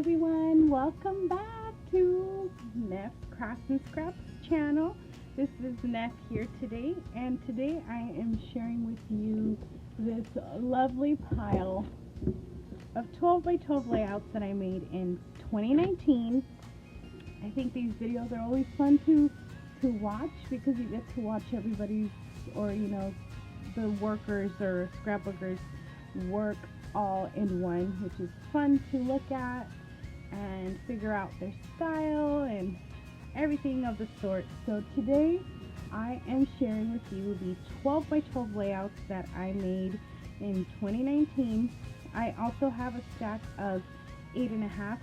everyone, welcome back to Neff's Crafts and Scraps channel. This is Neff here today, and today I am sharing with you this lovely pile of 12 by 12 layouts that I made in 2019. I think these videos are always fun to watch because you get to watch everybody's, or the workers or scrapbookers work all in one, which is fun to look at and figure out their style and everything of the sort. So today I am sharing with you the 12 by 12 layouts that I made in 2019. I also have a stack of 8.5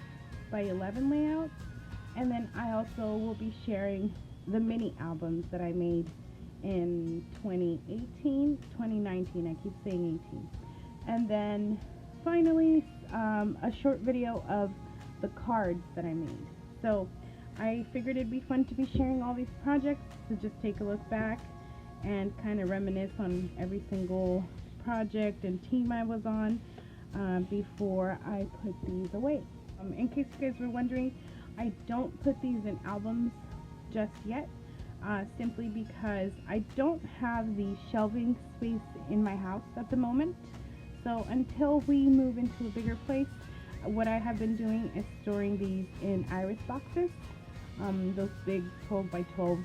by 11 layouts, and then I also will be sharing the mini albums that I made in 2019, I keep saying 18. And then finally a short video of the cards that I made. So I figured it'd be fun to be sharing all these projects, to just take a look back and kind of reminisce on every single project and team I was on before I put these away. In case you guys were wondering, I don't put these in albums just yet, simply because I don't have the shelving space in my house at the moment. So until we move into a bigger place, what I have been doing is storing these in iris boxes, those big 12 by 12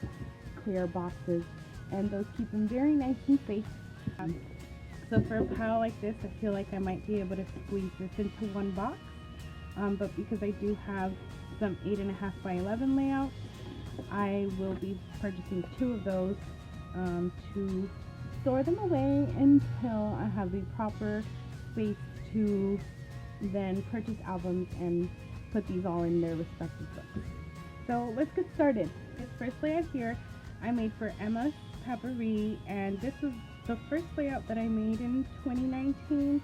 clear boxes, and those keep them very nice and safe. So for a pile like this, I feel like I might be able to squeeze this into one box, but because I do have some 8.5 by 11 layouts, I will be purchasing 2 of those to store them away until I have the proper space to then purchase albums and put these all in their respective books. So let's get started. This first layout here I made for Emma's Paperie, and this was the first layout that I made in 2019.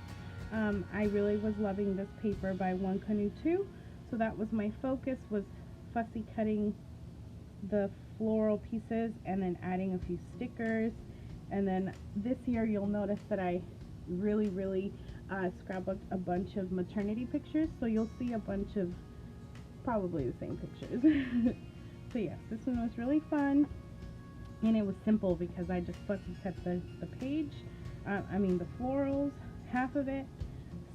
I really was loving this paper by One Canoe 2, so that was my focus, was fussy cutting the floral pieces and then adding a few stickers. And then this year you'll notice that I really scrapbooked a bunch of maternity pictures, so you'll see a bunch of probably the same pictures. So yes, this one was really fun, and it was simple because I just fussy cut the page, the florals, half of it,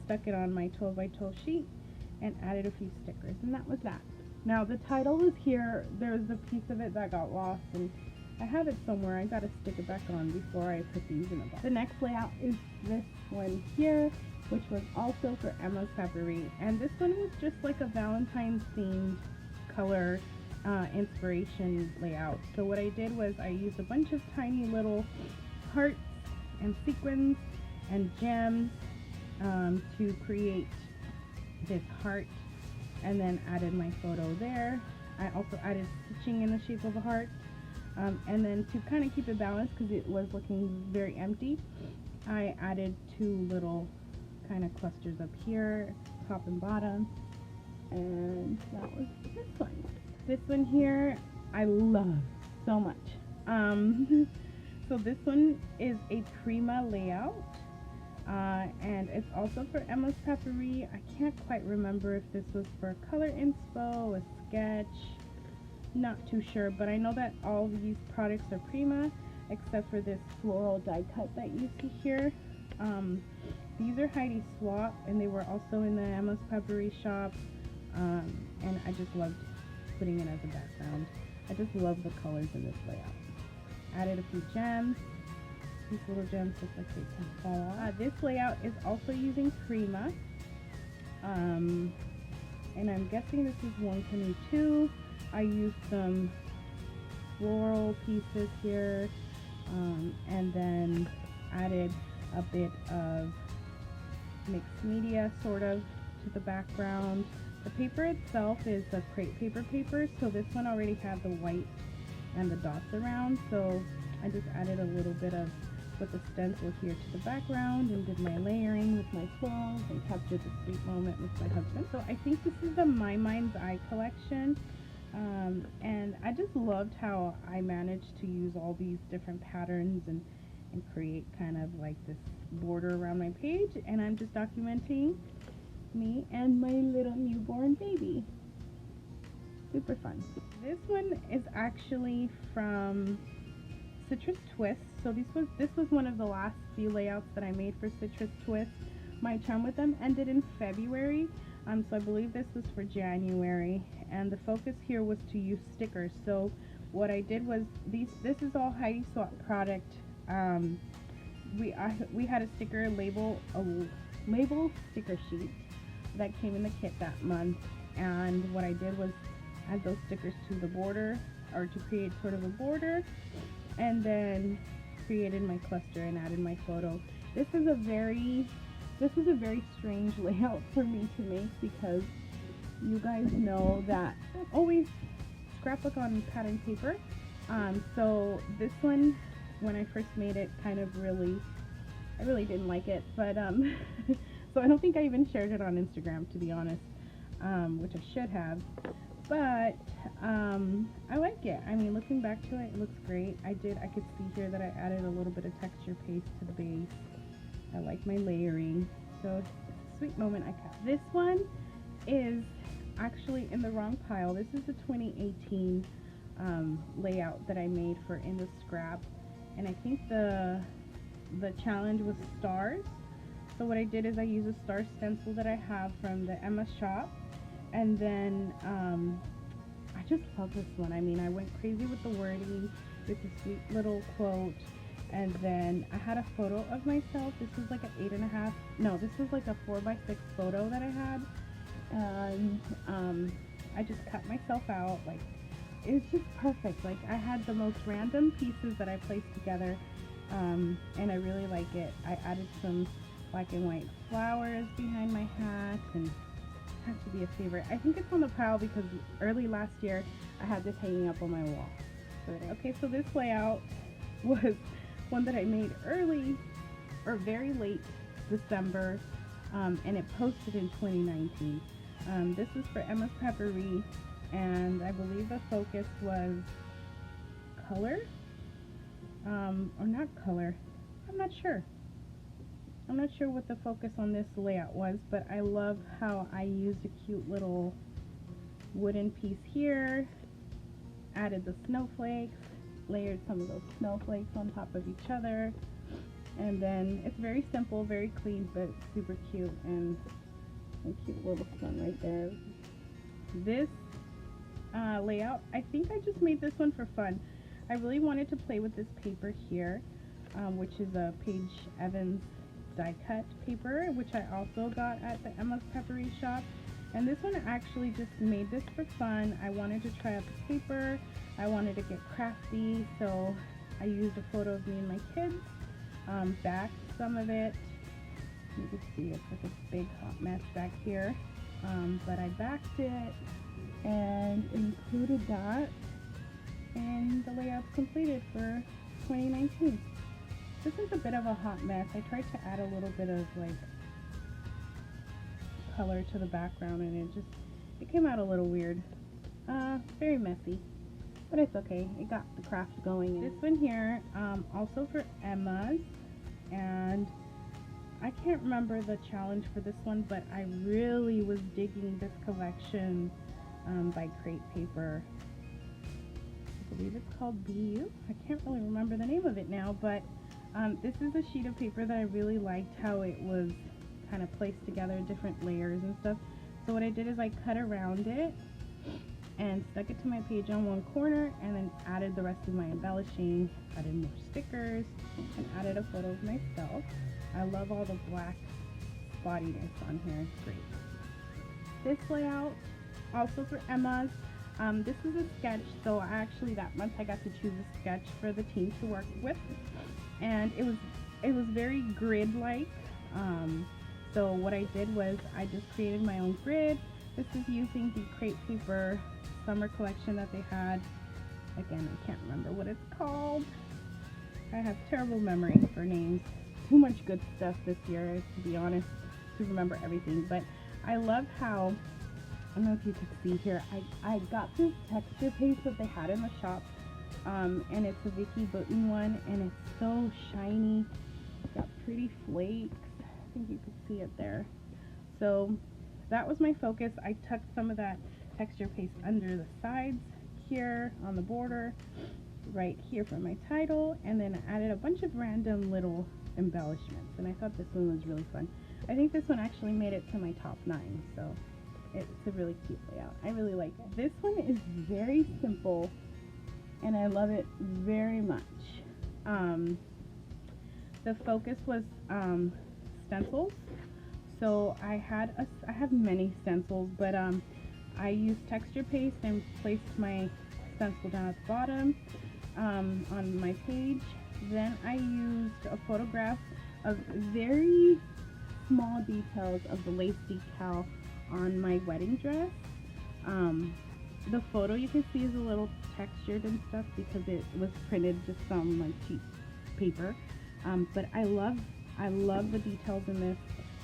stuck it on my 12 by 12 sheet, and added a few stickers, and that was that. Now the title is here. There's a piece of it that got lost, and I have it somewhere. I gotta stick it back on before I put these in a box. The next layout is this one here, which was also for Emma's Paperie, and this one was just like a Valentine's themed color inspiration layout. So what I did was I used a bunch of tiny little hearts and sequins and gems to create this heart, and then added my photo there. I also added stitching in the shape of a heart. And then to kind of keep it balanced, because it was looking very empty, I added 2 little kind of clusters up here, top and bottom, and that was this one. This one here I love so much. So this one is a Prima Layout, and it's also for Emma's Paperie. I can't quite remember if this was for color inspo, a sketch, not too sure, but I know that all of these products are Prima except for this floral die cut that you see here. These are Heidi Swap, and they were also in the Emma's Paperie shop, and I just loved putting it as a background. I just love the colors in this layout. Added a few gems. These little gems look like they can fall off. This layout is also using Prima, and I'm guessing this is One Canoe 2. I used some floral pieces here, and then added a bit of mixed media sort of to the background. The paper itself is a crepe paper, so this one already had the white and the dots around, so I just added a little bit of with the stencil here to the background and did my layering with my florals and captured the sweet moment with my husband. So I think this is the My Mind's Eye collection. And I just loved how I managed to use all these different patterns and create kind of like this border around my page, and I'm just documenting me and my little newborn baby. Super fun. This one is actually from Citrus Twist. So this was one of the last few layouts that I made for Citrus Twist. My charm with them ended in February, so I believe this was for January, and the focus here was to use stickers. So what I did was this is all Heidi Swap product. We had a sticker label sticker sheet that came in the kit that month, and what I did was add those stickers to the border, or to create sort of a border, and then created my cluster and added my photo. This is a very strange layout for me to make, because you guys know that I always scrapbook on pattern paper. So this one, when I first made it, I really didn't like it, but so I don't think I even shared it on Instagram, to be honest, which I should have. But I like it. I mean, looking back to it, it looks great. I could see here that I added a little bit of texture paste to the base. I like my layering, so it's a sweet moment I kept. This one is actually in the wrong pile. This is the 2018 layout that I made for In the Scrap, and I think the challenge was stars. So what I did is I used a star stencil that I have from the Emma shop, and then I just love this one. I mean, I went crazy with the wording, with the sweet little quote, and then I had a photo of myself. This was like this was like a 4x6 photo that I had, and I just cut myself out. Like, it's just perfect. Like, I had the most random pieces that I placed together, and I really like it. I added some black and white flowers behind my hat, and it has to be a favorite. I think it's on the pile because early last year I had this hanging up on my wall. Okay, so this layout was one that I made very late December, and it posted in 2019. This was for Emma's Peppery, and I believe the focus was color, or not color. I'm not sure what the focus on this layout was, but I love how I used a cute little wooden piece here, added the snowflakes, layered some of those snowflakes on top of each other, and then it's very simple, very clean, but super cute, and a cute little sun right there. This layout, I think I just made this one for fun. I really wanted to play with this paper here, which is a Paige Evans die cut paper, which I also got at the Emma's Peppery shop. And this one, I actually just made this for fun. I wanted to try out the paper. I wanted to get crafty, so I used a photo of me and my kids, backed some of it. You can see it's like a big hot mess back here, but I backed it and included that, and the layout's completed for 2019. This is a bit of a hot mess. I tried to add a little bit of like color to the background, and it came out a little weird. Very messy, but it's okay. It got the craft going. This one here, also for Emma's, and I can't remember the challenge for this one, but I really was digging this collection by Crate Paper. I believe it's called BU. I can't really remember the name of it now, but this is a sheet of paper that I really liked how it was kind of placed together, different layers and stuff. So what I did is I cut around it and stuck it to my page on one corner, and then added the rest of my embellishing, added more stickers, and added a photo of myself. I love all the black spottiness on here. It's great. This layout, also for Emma's, this is a sketch, so that month I got to choose a sketch for the team to work with, and it was very grid-like. So what I did was I just created my own grid. This is using the Crate Paper summer collection that they had. Again, I can't remember what it's called. I have terrible memory for names. Too much good stuff this year, to be honest, to remember everything. But I love how, I don't know if you could see here, I got this texture paste that they had in the shop, and it's a Vicky Button one, and it's so shiny. It's got pretty flakes. I think you could see it there. So that was my focus. I tucked some of that texture paste under the sides here on the border, right here for my title, and then I added a bunch of random little embellishments, and I thought this one was really fun. I think this one actually made it to my top 9, so it's a really cute layout. I really like it. This one is very simple, and I love it very much. The focus was stencils. So I have many stencils, but I used texture paste and placed my stencil down at the bottom on my page. Then I used a photograph of very small details of the lace decal on my wedding dress. The photo you can see is a little textured and stuff because it was printed just on like cheap paper. But I love the details in this.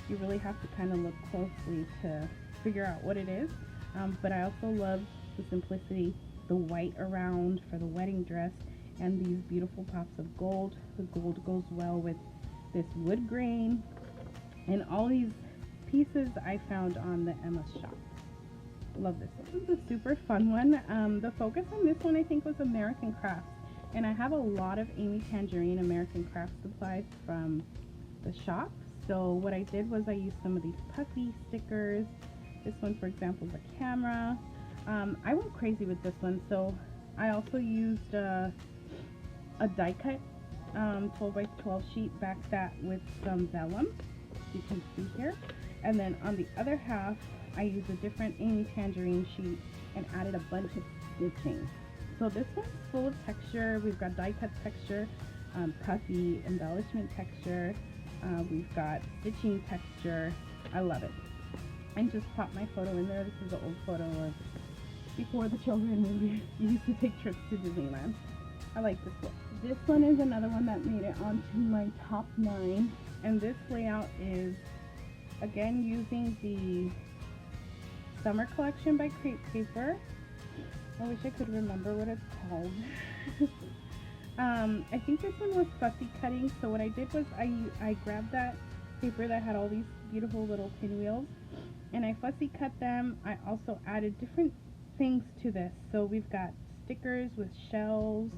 You really have to kind of look closely to figure out what it is. But I also love the simplicity, the white around for the wedding dress, and these beautiful pops of gold. The gold goes well with this wood grain, and all these pieces I found on the Emma shop. Love this one. This is a super fun one. The focus on this one I think was American crafts, and I have a lot of Amy Tangerine American craft supplies from the shop. So what I did was I used some of these puffy stickers. This one, for example, is a camera. I went crazy with this one, so I also used a die cut 12x12 sheet, backed that with some vellum, you can see here. And then on the other half, I used a different Amy Tangerine sheet and added a bunch of stitching. So this one's full of texture. We've got die cut texture, puffy embellishment texture. We've got stitching texture. I love it. And just pop my photo in there. This is an old photo of before the children used to take trips to Disneyland. I like this one. This one is another one that made it onto my top 9. And this layout is, again, using the Summer Collection by Crepe Paper. I wish I could remember what it's called. I think this one was Fussy Cutting. So what I did was I grabbed that paper that had all these beautiful little pinwheels, and I fussy cut them. I also added different things to this. So we've got stickers with shells,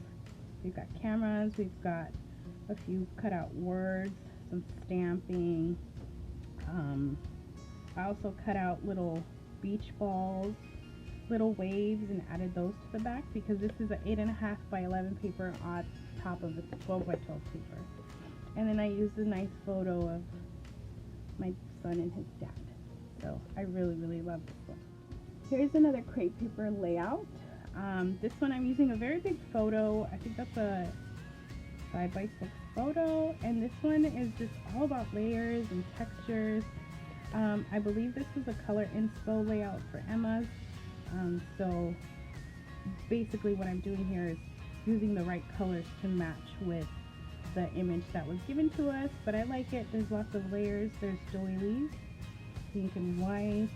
we've got cameras, we've got a few cut out words, some stamping. I also cut out little beach balls, little waves, and added those to the back because this is an 8.5 by 11 paper on top of the 12 by 12 paper. And then I used a nice photo of my son and his dad. So I really love this one. Here's another crepe paper layout. This one I'm using a very big photo. I think that's a 5x6 photo, and this one is just all about layers and textures. I believe this was a color inspo layout for Emma's. So basically what I'm doing here is using the right colors to match with the image that was given to us, but I like it. There's lots of layers. There's doilies, pink and white.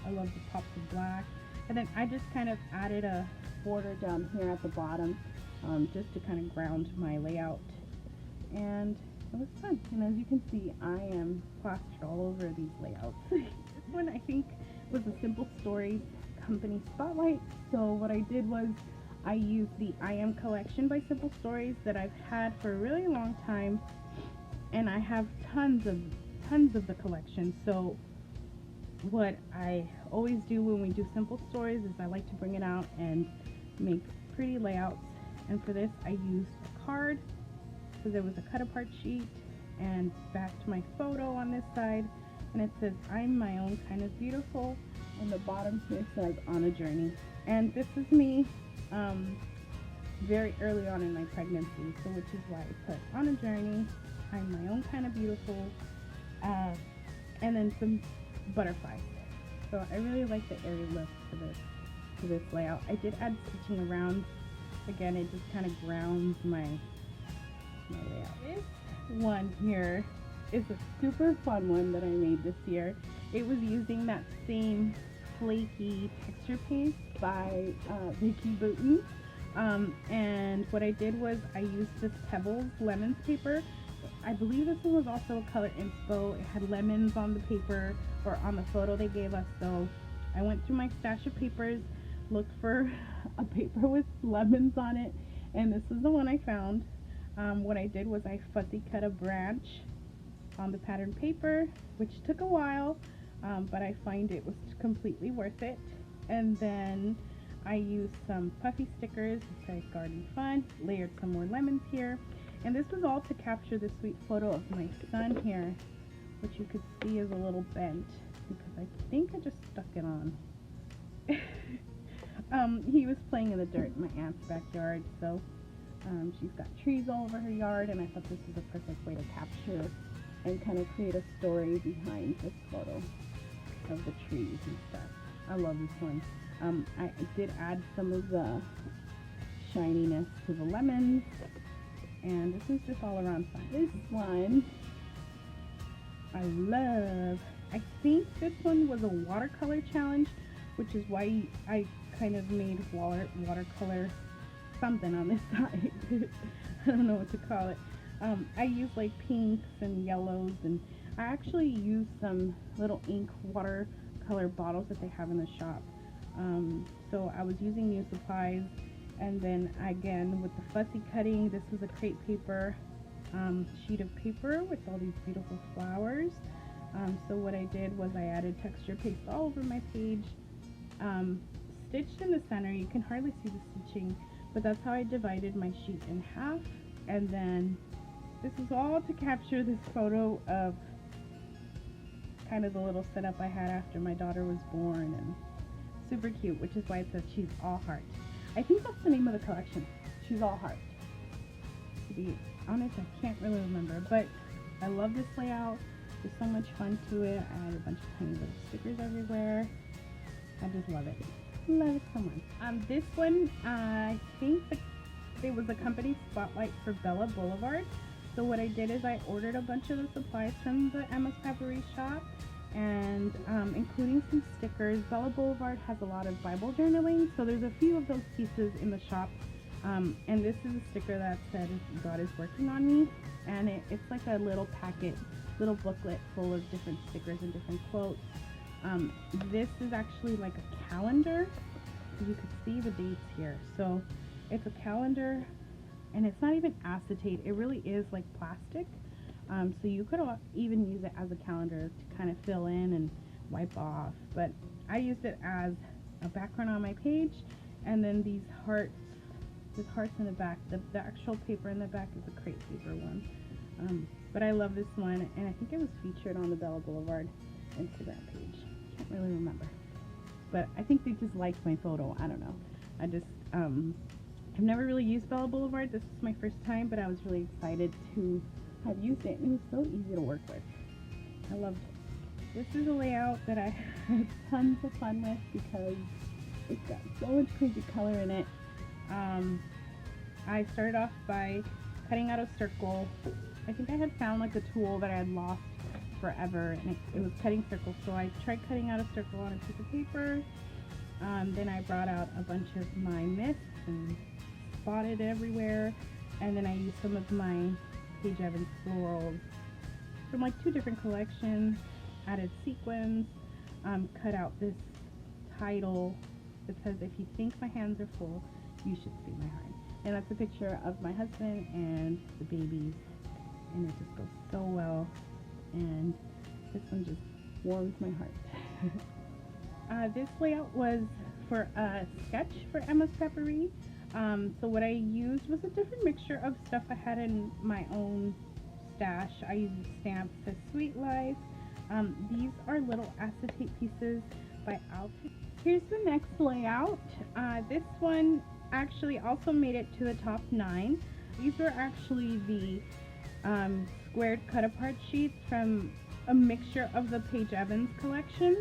I love the pops of black. And then I just kind of added a border down here at the bottom, just to kind of ground my layout. And it was fun. And as you can see, I am plastered all over these layouts. This one I think was a Simple Stories company spotlight. So what I did was I used the I Am collection by Simple Stories that I've had for a really long time, and I have tons of the collection. So what I always do when we do Simple Stories is I like to bring it out and make pretty layouts. And for this I used a card, so there was a cut apart sheet, and backed my photo on this side, and it says I'm my own kind of beautiful, and the bottom here says on a journey. And this is me very early on in my pregnancy, so which is why I put on a journey, I'm my own kind of beautiful, and then some butterflies. So I really like the airy look to this layout. I did add stitching around. Again, it just kind of grounds my layout. This one here is a super fun one that I made this year. It was using that same flaky texture paste by Vicky Bouton. And what I did was I used this Pebbles Lemons paper. I believe this one was also a color inspo. It had lemons on the paper, or on the photo they gave us. So I went through my stash of papers, looked for a paper with lemons on it, and this is the one I found. What I did was I fussy cut a branch on the pattern paper, which took a while, but I find it was completely worth it. And then I used some puffy stickers to say garden fun, layered some more lemons here, and this was all to capture the sweet photo of my son here, which you could see is a little bent because I think I just stuck it on. He was playing in the dirt in my aunt's backyard, so she's got trees all over her yard, and I thought this was a perfect way to capture and kind of create a story behind this photo of the trees and stuff. I love this one. I did add some of the shininess to the lemons, and this is just all around fun. This one I love. I think this one was a watercolor challenge, which is why I kind of made watercolor something on this side. I don't know what to call it. I used like pinks and yellows, and I actually used some little ink watercolor bottles that they have in the shop. So I was using new supplies, and then again with the fussy cutting, this was a crepe paper sheet of paper with all these beautiful flowers. So what I did was I added texture paste all over my page, stitched in the center. You can hardly see the stitching, but that's how I divided my sheet in half. And then this is all to capture this photo of kind of the little setup I had after my daughter was born, and super cute, which is why it says She's All Heart. I think that's the name of the collection, She's All Heart. To be honest, I can't really remember, but I love this layout. There's so much fun to it. I had a bunch of tiny little stickers everywhere. I just love it. Love it so much. This one, I think there was a company spotlight for Bella Boulevard. So what I did is I ordered a bunch of the supplies from the Emma's Papery shop, and including some stickers. Bella Boulevard has a lot of Bible journaling, so there's a few of those pieces in the shop. And this is a sticker that said God is working on me, and it's like a little packet, little booklet full of different stickers and different quotes. This is actually like a calendar, so you could see the dates here. So it's a calendar, and it's not even acetate, it really is like plastic. So you could even use it as a calendar to kind of fill in and wipe off, but I used it as a background on my page. And then these hearts, there's hearts in the back. The actual paper in the back is a crepe paper one. But I love this one, and I think it was featured on the Bella Boulevard Instagram page. Can't really remember, but I think they just liked my photo. I don't know. I just I've never really used Bella Boulevard. This was my first time, but I was really excited to have used it, and it was so easy to work with. I loved it. This is a layout that I had tons of fun with because it's got so much crazy color in it. I started off by cutting out a circle. I think I had found like a tool that I had lost forever, and it was cutting circles, so I tried cutting out a circle on a piece of paper. Then I brought out a bunch of my mists and spotted everywhere, and then I used some of my Paige Evans florals from like 2 different collections, added sequins, cut out this title that says, "If you think my hands are full, you should see my heart." And that's a picture of my husband and the babies, and it just goes so well, and this one just warms my heart. This layout was for a sketch for Emma's Papery. So what I used was a different mixture of stuff I had in my own stash. I used stamps that says Sweet Life. These are little acetate pieces by Alfie. Here's the next layout. This one actually also made it to the top 9. These were actually the squared cut apart sheets from a mixture of the Paige Evans collection.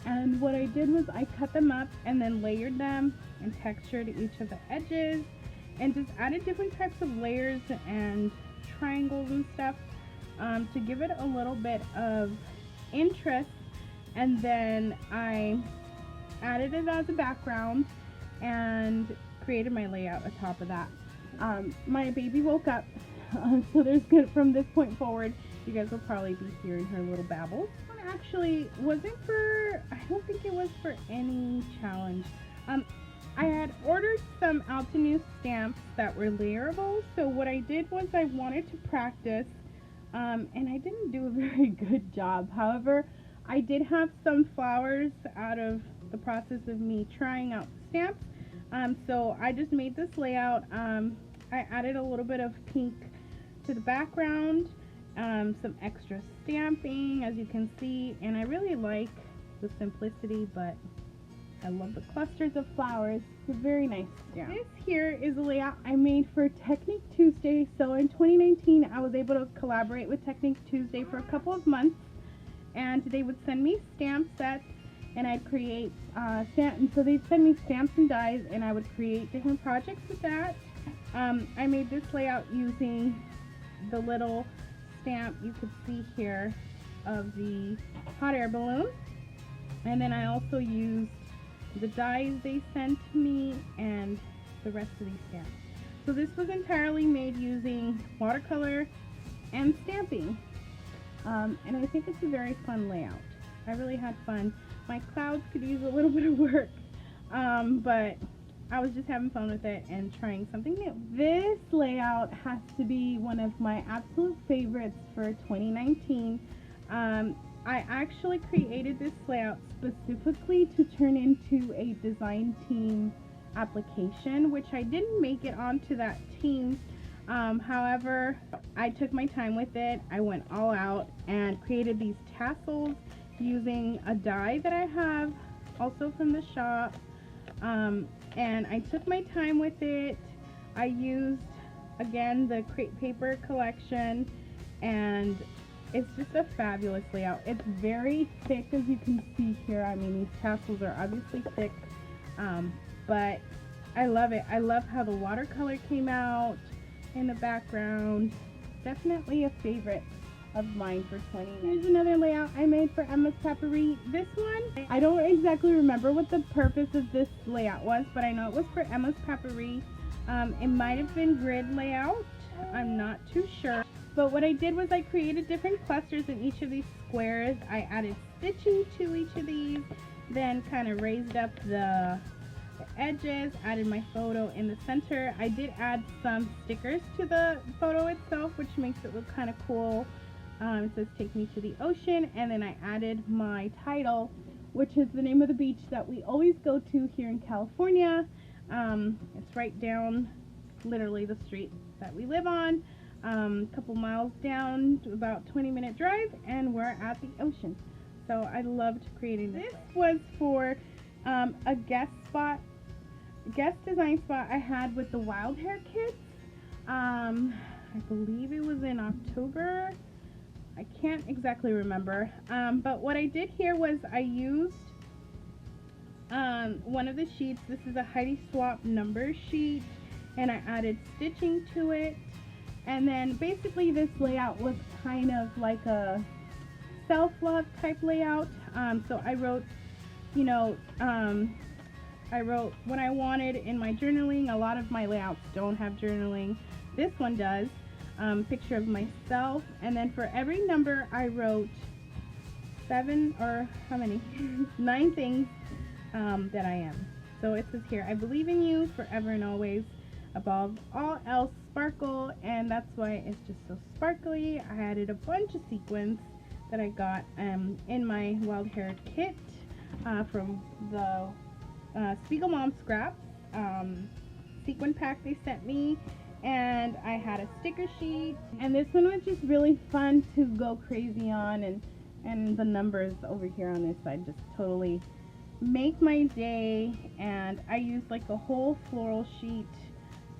And what I did was I cut them up and then layered them and textured each of the edges and just added different types of layers and triangles and stuff to give it a little bit of interest. And then I added it as a background and created my layout atop of that. My baby woke up So there's good from this point forward. You guys will probably be hearing her little babbles. This one actually wasn't for, I don't think it was for any challenge. I had ordered some Altenew stamps that were layerable. So what I did was I wanted to practice, and I didn't do a very good job. However, I did have some flowers out of the process of me trying out stamps. So I just made this layout. I added a little bit of pink to the background, some extra stamping, as you can see, and I really like the simplicity, but I love the clusters of flowers. It's very nice. Yeah. This here is a layout I made for Technique Tuesday. So in 2019, I was able to collaborate with Technique Tuesday for a couple of months, and they would send me stamp sets, and I'd create and so they'd send me stamps and dies, and I would create different projects with that. I made this layout using the little stamp you could see here of the hot air balloon, and then I also used the dies they sent me and the rest of these stamps. So this was entirely made using watercolor and stamping, and I think it's a very fun layout. I really had fun. My clouds could use a little bit of work, but I was just having fun with it and trying something new. This layout has to be one of my absolute favorites for 2019. I actually created this layout specifically to turn into a design team application, which I didn't make it onto that team. However, I took my time with it. I went all out and created these tassels using a die that I have also from the shop. And I took my time with it. I used, again, the crepe paper collection, and it's just a fabulous layout. It's very thick, as you can see here. I mean, these tassels are obviously thick, but I love it. I love how the watercolor came out in the background. Definitely a favorite of mine for 20. Here's another layout I made for Emma's Paperie. This one, I don't exactly remember what the purpose of this layout was, but I know it was for Emma's Paperie. It might have been grid layout. I'm not too sure. But what I did was I created different clusters in each of these squares. I added stitching to each of these, then kind of raised up the edges, added my photo in the center. I did add some stickers to the photo itself, which makes it look kind of cool. It says "Take me to the ocean," and then I added my title, which is the name of the beach that we always go to here in California. It's right down literally the street that we live on, a couple miles down, about 20-minute drive, and we're at the ocean. So I loved creating this. This was for a guest design spot I had with the Wild Hair Kids. I believe it was in October. I can't exactly remember, but what I did here was I used one of the sheets. This is a Heidi Swap number sheet, and I added stitching to it, and then basically this layout was kind of like a self-love type layout. So I wrote, I wrote what I wanted in my journaling. A lot of my layouts don't have journaling. This one does. Picture of myself, and then for every number I wrote 9 things that I am. So it says here, I believe in you forever and always, above all else sparkle, and that's why it's just so sparkly. I added a bunch of sequins that I got in my Wild Hair kit from the Spiegel Mom Scraps sequin pack they sent me. And I had a sticker sheet, and this one was just really fun to go crazy on, and the numbers over here on this side just totally make my day. And I used like a whole floral sheet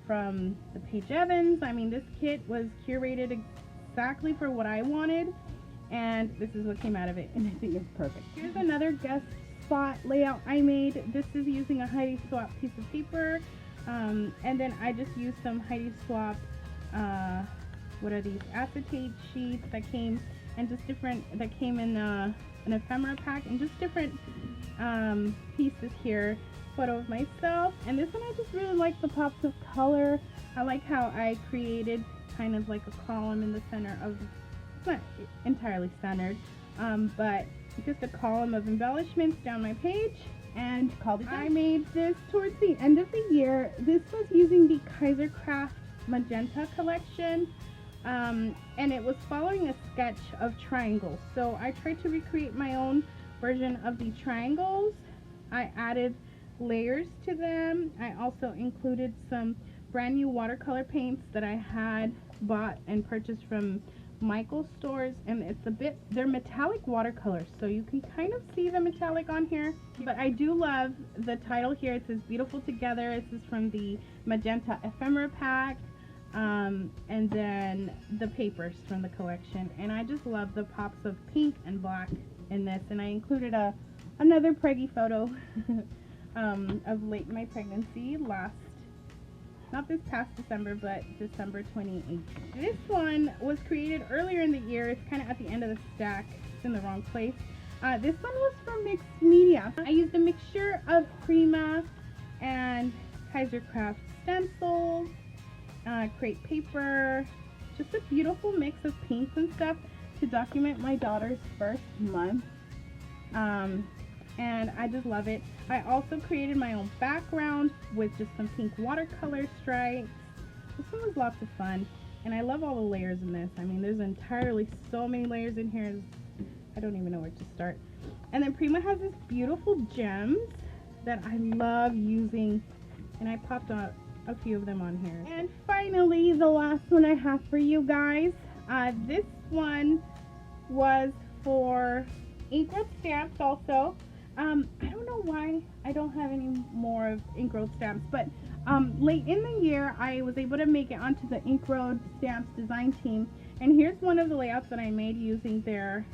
from the Paige Evans. I mean, this kit was curated exactly for what I wanted, and this is what came out of it, and I think it's perfect. Here's another guest spot layout I made. This is using a Heidi Swap piece of paper. And then I just used some Heidi Swap, what are these, acetate sheets that came, and just different, that came in an ephemera pack, and just different pieces here. Photo of myself, and this one I just really like the pops of color. I like how I created kind of like a column in the center of, it's not entirely centered, but just a column of embellishments down my page, and called it done. I made this towards the end of the year. This was using the Craft Magenta collection, and it was following a sketch of triangles. So I tried to recreate my own version of the triangles. I added layers to them. I also included some brand new watercolor paints that I had bought and purchased from Michael's stores, and they're metallic watercolors, so you can kind of see the metallic on here. But I do love the title here. It says Beautiful Together. This is from the Magenta Ephemera pack, and then the papers from the collection. And I just love the pops of pink and black in this. And I included another preggy photo of late in my pregnancy, not this past December, but December 2018. This one was created earlier in the year. It's kind of at the end of the stack. It's in the wrong place. This one was from mixed media. I used a mixture of Prima and Craft stencils, crepe paper, just a beautiful mix of paints and stuff to document my daughter's first month. And I just love it. I also created my own background with just some pink watercolor stripes. This one was lots of fun, and I love all the layers in this. I mean, there's entirely so many layers in here. I don't even know where to start. And then Prima has these beautiful gems that I love using, and I popped a few of them on here. And finally, the last one I have for you guys. This one was for ink road stamps also. I don't know why I don't have any more of ink road stamps, but late in the year I was able to make it onto the ink road stamps design team, and here's one of the layouts that I made using their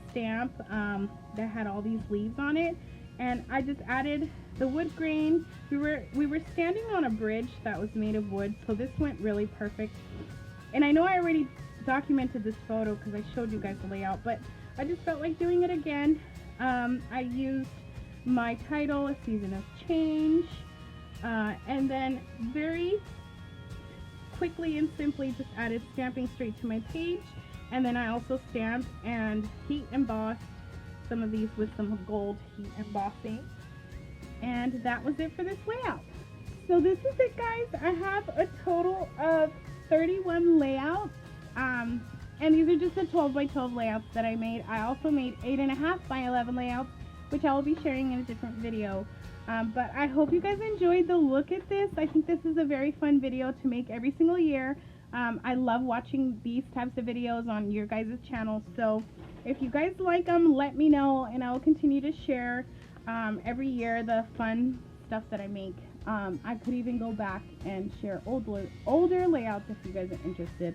stamp that had all these leaves on it. And I just added the wood grain. We were standing on a bridge that was made of wood, so this went really perfect. And I know I already documented this photo because I showed you guys the layout, but I just felt like doing it again. I used my title, A Season of Change, and then very quickly and simply just added stamping straight to my page. And then I also stamped and heat embossed some of these with some gold heat embossing. And that was it for this layout. So this is it, guys. I have a total of 31 layouts. And these are just the 12 by 12 layouts that I made. I also made 8.5 by 11 layouts, which I will be sharing in a different video. But I hope you guys enjoyed the look at this. I think this is a very fun video to make every single year. I love watching these types of videos on your guys' channel. So if you guys like them, let me know, and I will continue to share every year the fun stuff that I make. I could even go back and share older layouts if you guys are interested.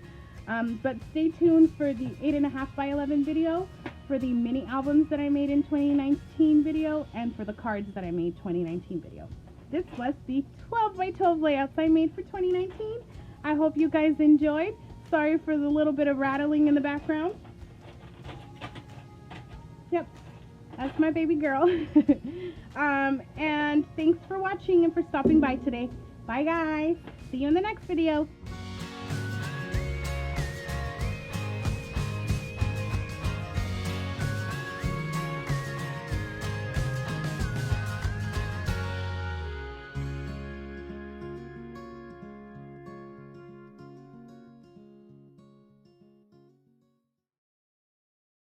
But stay tuned for the 8.5 by 11 video, for the mini albums that I made in 2019 video, and for the cards that I made 2019 video. This was the 12 by 12 layouts I made for 2019. I hope you guys enjoyed. Sorry for the little bit of rattling in the background. Yep, that's my baby girl. And thanks for watching and for stopping by today. Bye guys. See you in the next video.